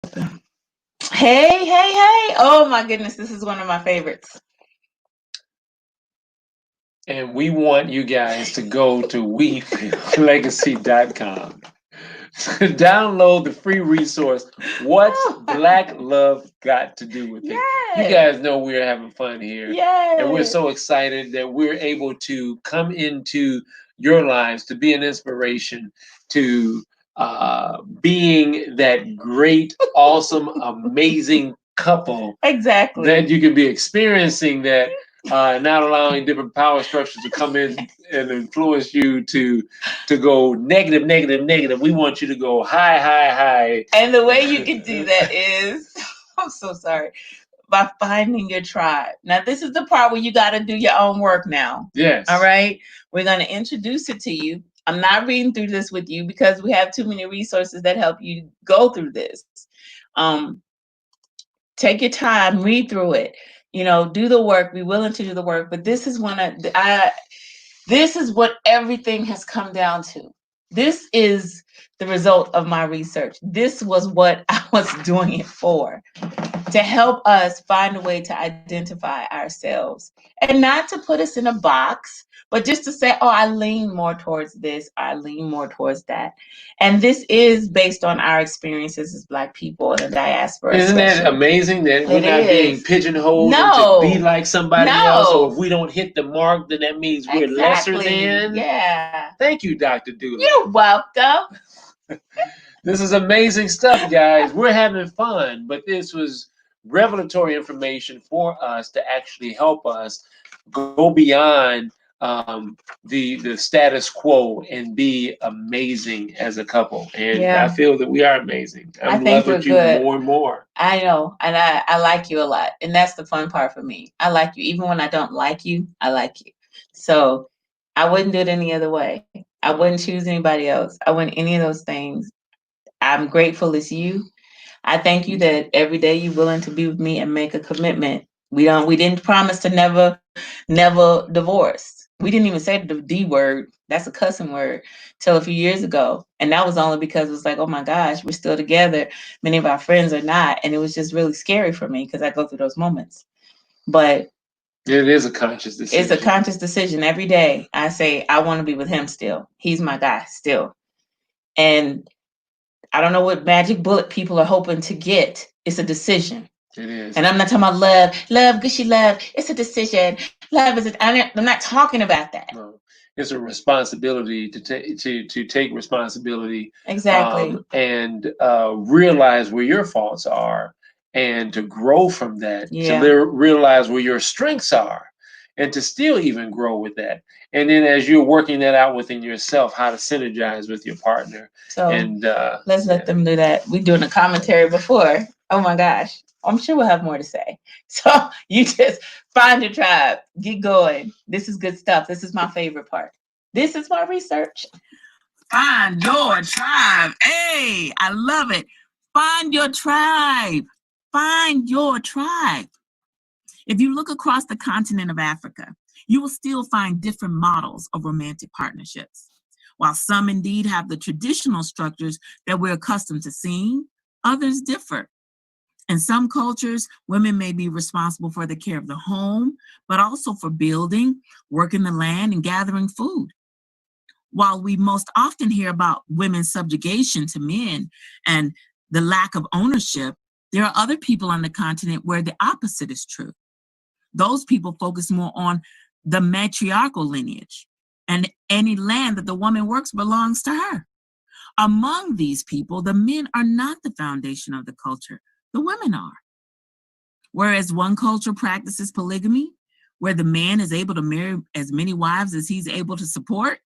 Hey, hey, hey. Oh my goodness, this is one of my favorites. And we want you guys to go to weeplegacy.com. Download the free resource, What's Black Love Got to Do with It? You Yes. guys know we're having fun here. And we're Yes. so excited that we're able to come into your lives to be an inspiration to being that great, awesome, amazing couple Exactly. that you can be experiencing that, not allowing different power structures to come in and influence you to go negative, negative, negative. We want you to go high, high, high. And the way you can do that is, I'm so sorry, by finding your tribe. Now, this is the part where you got to do your own work now. Yes. All right. We're going to introduce it to you. I'm not reading through this with you because we have too many resources that help you go through this. Um, Take your time, read through it. You know, do the work. Be willing to do the work. But this is this is what everything has come down to. This is the result of my research. This was what I was doing it for, to help us find a way to identify ourselves and not to put us in a box, but just to say, oh, I lean more towards this, I lean more towards that. And this is based on our experiences as Black people in the diaspora. Isn't that especially amazing that we're It not being is. pigeonholed No. into be like somebody else, or No. if we don't hit the mark, then that means we're lesser Exactly. than? Yeah. Thank you, Dr. Doolittle. You're welcome. This is amazing stuff, guys. We're having fun, but this was revelatory information for us to actually help us go beyond the status quo and be amazing as a couple. And I Yeah. feel that we are amazing. I I'm think we're loving you good. more and more. I know, and I like you a lot, and that's the fun part for me. I like you, even when I don't like you. I like you, so I wouldn't do it any other way. I wouldn't choose anybody else. I wouldn't any of those things. I'm grateful it's you. I thank you that every day you're willing to be with me and make a commitment. We didn't promise to never divorce. We didn't even say the D word. That's a cussing word till a few years ago. And that was only because it was like, oh my gosh, we're still together. Many of our friends are not. And it was just really scary for me because I go through those moments. But it is a conscious decision. It's a conscious decision. Every day I say, I want to be with him still. He's my guy still. And I don't know what magic bullet people are hoping to get. It's a decision. It is. And I'm not talking about love, gushy love. It's a decision. Love is I'm not talking about that. No. It's a responsibility to take responsibility. Exactly. And realize where your faults are, and to grow from that. Yeah. To realize where your strengths are, and to still even grow with that. And then as you're working that out within yourself, how to synergize with your partner. So And let's let them do that. We're doing a commentary before. Oh my gosh. I'm sure we'll have more to say. So you just find your tribe, get going. This is good stuff. This is my favorite part. This is my research. Find your tribe. Hey, I love it. Find your tribe. Find your tribe. If you look across the continent of Africa, you will still find different models of romantic partnerships. While some indeed have the traditional structures that we're accustomed to seeing, others differ. In some cultures, women may be responsible for the care of the home, but also for building, working the land, and gathering food. While we most often hear about women's subjugation to men and the lack of ownership, there are other people on the continent where the opposite is true. Those people focus more on the matriarchal lineage, and any land that the woman works belongs to her. Among these people, the men are not the foundation of the culture, the women are. Whereas one culture practices polygamy, where the man is able to marry as many wives as he's able to support,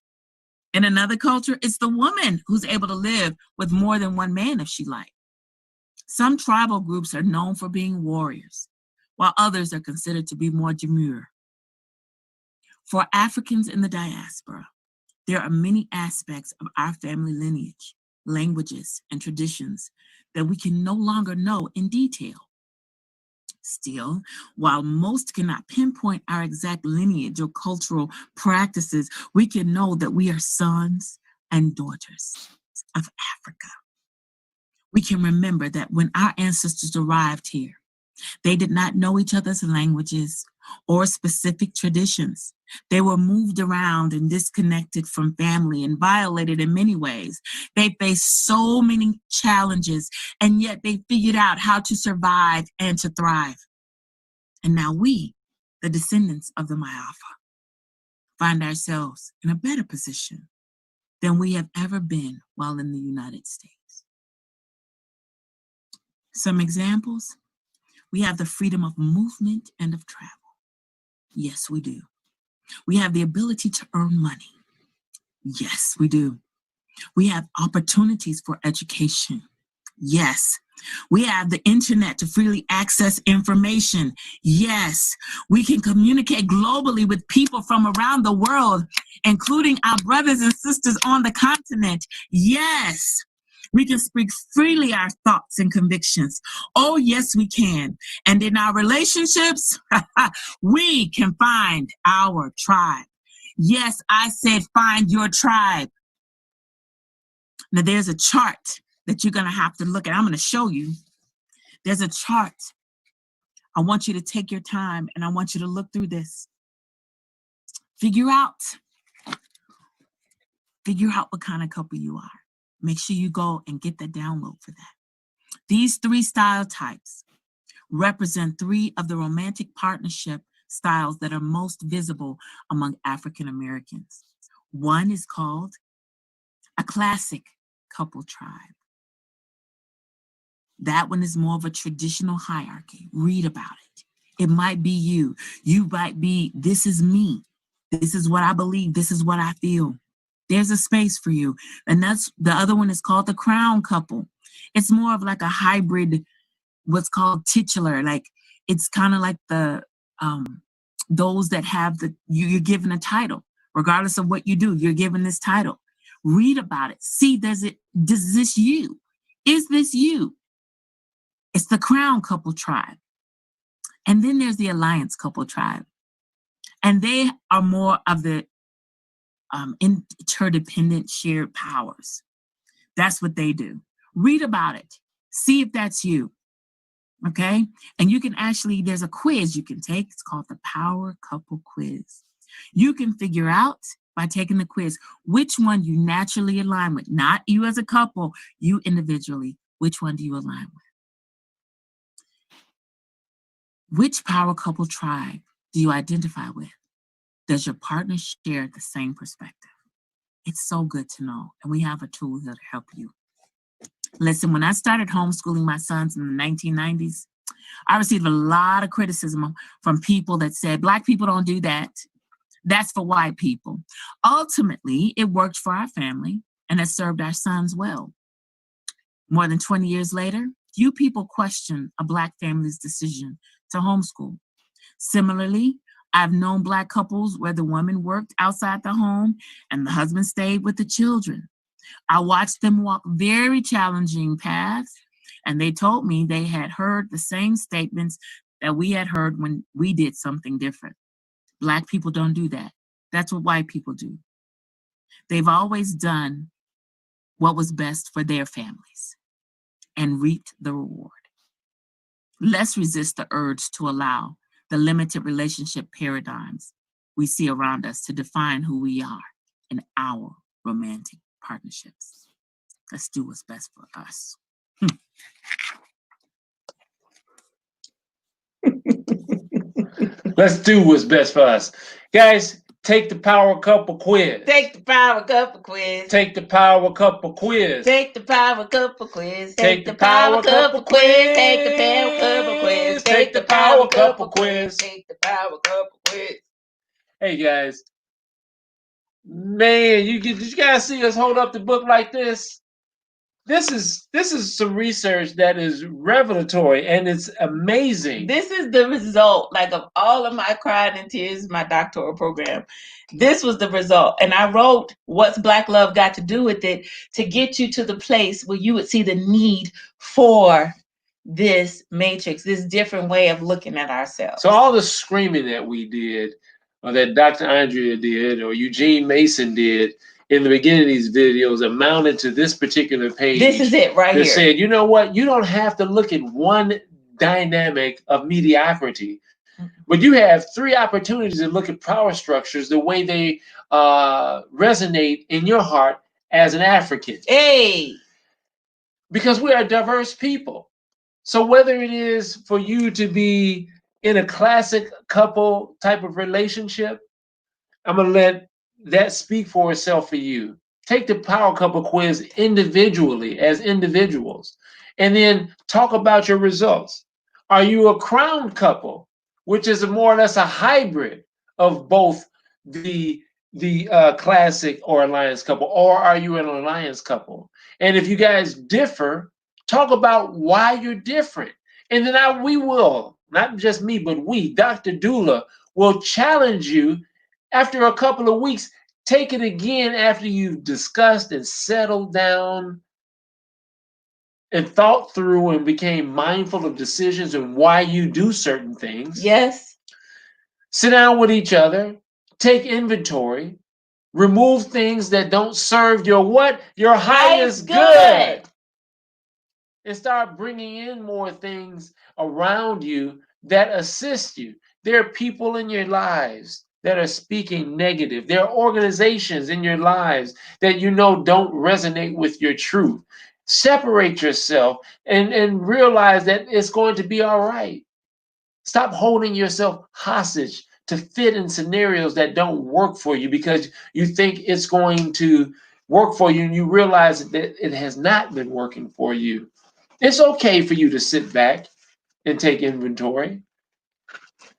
in another culture, it's the woman who's able to live with more than one man if she likes. Some tribal groups are known for being warriors, while others are considered to be more demure. For Africans in the diaspora, there are many aspects of our family lineage, languages, and traditions that we can no longer know in detail. Still, while most cannot pinpoint our exact lineage or cultural practices, we can know that we are sons and daughters of Africa. we can remember that when our ancestors arrived here, they did not know each other's languages or specific traditions. They were moved around and disconnected from family and violated in many ways. They faced so many challenges, and yet they figured out how to survive and to thrive. And now we, the descendants of the Mayafa, find ourselves in a better position than we have ever been while in the United States. Some examples: we have the freedom of movement and of travel. Yes, we do. We have the ability to earn money. Yes, we do. We have opportunities for education. Yes. We have the internet to freely access information. Yes. We can communicate globally with people from around the world, including our brothers and sisters on the continent. Yes. We can speak freely our thoughts and convictions. Oh, yes, we can. And in our relationships, we can find our tribe. Yes, I said find your tribe. Now, there's a chart that you're going to have to look at. I'm going to show you. There's a chart. I want you to take your time and I want you to look through this. Figure out what kind of couple you are. Make sure you go and get the download for that. These 3 style types represent 3 of the romantic partnership styles that are most visible among African Americans. One is called a classic couple tribe. That one is more of a traditional hierarchy. Read about it. It might be you. You might be, this is me. This is what I believe. This is what I feel. There's a space for you. And that's the other one is called the crown couple. It's more of like a hybrid, what's called titular. Like it's kind of like the those that have you're given a title. Regardless of what you do, you're given this title. Read about it. See, does this you? Is this you? It's the crown couple tribe. And then there's the alliance couple tribe. And they are more of the interdependent shared powers. That's what they do. Read about it. See if that's you. Okay? And you can actually, there's a quiz you can take. It's called the Power Couple Quiz. You can figure out by taking the quiz which one you naturally align with. Not you as a couple, you individually. Which one do you align with? Which power couple tribe do you identify with? Does your partner share the same perspective? It's so good to know. And we have a tool here to help you. Listen, when I started homeschooling my sons in the 1990s, I received a lot of criticism from people that said, Black people don't do that. That's for white people. Ultimately, it worked for our family and it served our sons well. More than 20 years later, few people question a Black family's decision to homeschool. Similarly, I've known Black couples where the woman worked outside the home and the husband stayed with the children. I watched them walk very challenging paths, and they told me they had heard the same statements that we had heard when we did something different. Black people don't do that. That's what white people do. They've always done what was best for their families and reaped the reward. Let's resist the urge to allow the limited relationship paradigms we see around us to define who we are in our romantic partnerships. Let's do what's best for us. Let's do what's best for us. Guys, take the Power Couple Quiz. Take the Power Couple Quiz. Take the Power Couple Quiz. Take the Power Couple Quiz. Take the Power Couple Quiz. Take the Power Couple Quiz. Take the Power Couple Quiz. Take the Power Couple Quiz. Hey guys, man, did you guys see us hold up the book like this? This is some research that is revelatory and it's amazing. This is the result, like, of all of my crying and tears, my doctoral program. This was the result. And I wrote What's Black Love Got to Do with It to get you to the place where you would see the need for this matrix, this different way of looking at ourselves. So all the screaming that we did, or that Dr. Andrea did, or Eugene Mason did, in the beginning of these videos amounted to this particular page. This is it right They're here. saying, you know what? You don't have to look at one dynamic of mediocrity, but you have three opportunities to look at power structures the way they resonate in your heart as an African. Hey. Because we are diverse people. So whether it is for you to be in a classic couple type of relationship, I'm going to let that speak for itself for you. Take the power couple quiz individually as individuals, and then talk about your results. Are you a crown couple, which is more or less a hybrid of both the classic or alliance couple, or are you an alliance couple? And if you guys differ, talk about why you're different. And then we will, not just me, but we, Dr. Dula, will challenge you after a couple of weeks. Take it again after you've discussed and settled down and thought through and became mindful of decisions and why you do certain things. Yes. Sit down with each other, take inventory, remove things that don't serve your what? Your highest good. And start bringing in more things around you that assist you. There are people in your lives that are speaking negative. There are organizations in your lives that you know don't resonate with your truth. Separate yourself and realize that it's going to be all right. Stop holding yourself hostage to fit in scenarios that don't work for you because you think it's going to work for you and you realize that it has not been working for you. It's okay for you to sit back and take inventory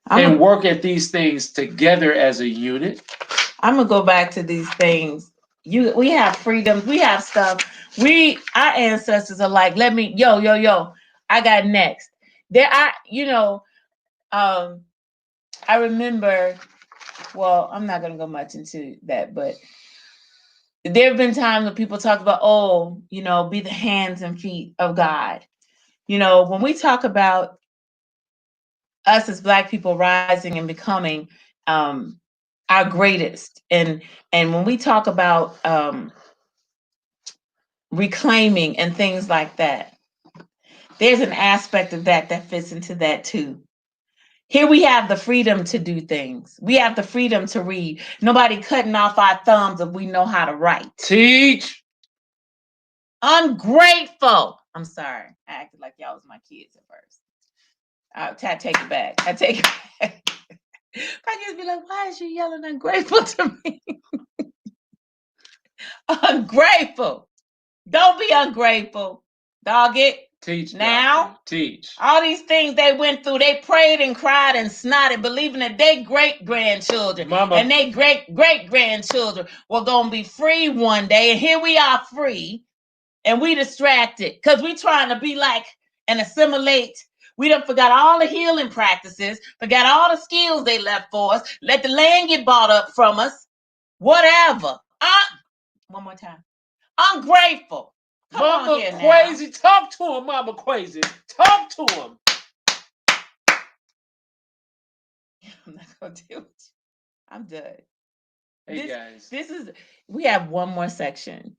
and work at these things together as a unit. I'm gonna go back to these things. We have freedom. We have stuff. Our ancestors are like, let me, yo, I got next. I remember, well, I'm not gonna go much into that, but there have been times when people talk about, be the hands and feet of God. When we talk about us as Black people rising and becoming our greatest, and when we talk about reclaiming and things like that, there's an aspect of that fits into that too. Here we have the freedom to do things. We have the freedom to read. Nobody cutting off our thumbs if we know how to write. Teach. Ungrateful. I'm sorry. I acted like y'all was my kids at first. I take it back. I take it back. My kids be like, why is you yelling ungrateful to me? Ungrateful. Don't be ungrateful. Dog it. Teach now. Doctor. Teach. All these things they went through, they prayed and cried and snotted, believing that they great-grandchildren and they great-great-grandchildren were going to be free one day. And here we are free and we distracted because we trying to be like and assimilate. We done forgot all the healing practices, forgot all the skills they left for us, let the land get bought up from us, whatever. One more time. Ungrateful. Come Mama Crazy, talk to him, Mama Crazy. Talk to him. I'm not gonna deal with you. I'm done. Hey guys. We have one more section.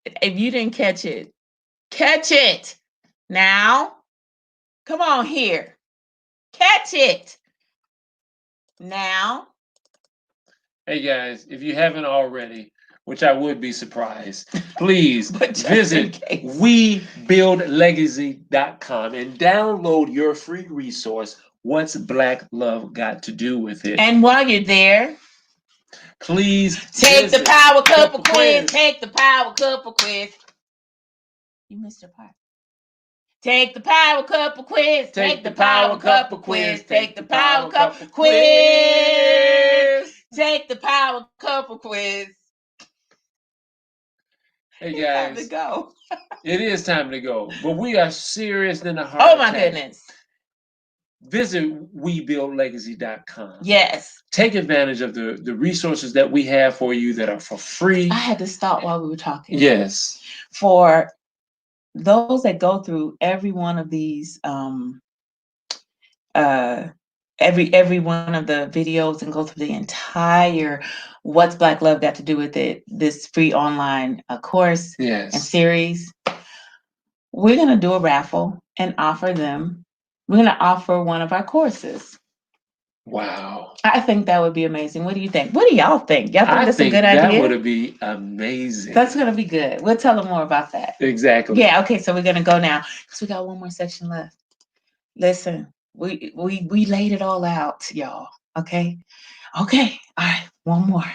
If you didn't catch it now. Come on here. Catch it now. Hey guys, if you haven't already, which I would be surprised, please visit webuildlegacy.com and download your free resource, What's Black Love Got to Do with It? And while you're there, please take the power couple quiz. Take the power couple quiz. You missed your part. Take the power couple quiz. Take the power couple quiz. Take the power couple quiz. Take the power couple quiz. Hey guys, it's time to go. It is time to go, but we are serious than a heart attack. Oh my goodness. Visit webuildlegacy.com. Yes. Take advantage of the resources that we have for you that are for free. I had to stop while we were talking. Yes. For those that go through every one of these every one of the videos and go through the entire What's Black Love Got to Do with It, this free online course and Yes. series, we're going to do a raffle and offer them. We're going to offer one of our courses. Wow. I think that would be amazing. What do you think? What do y'all think? Y'all think I that's a think good that idea? would be amazing. That's going to be good. We'll tell them more about that. Exactly. Yeah, okay, so we're going to go now because we got one more section left. Listen, we laid it all out, y'all. Okay? Okay. All right, one more.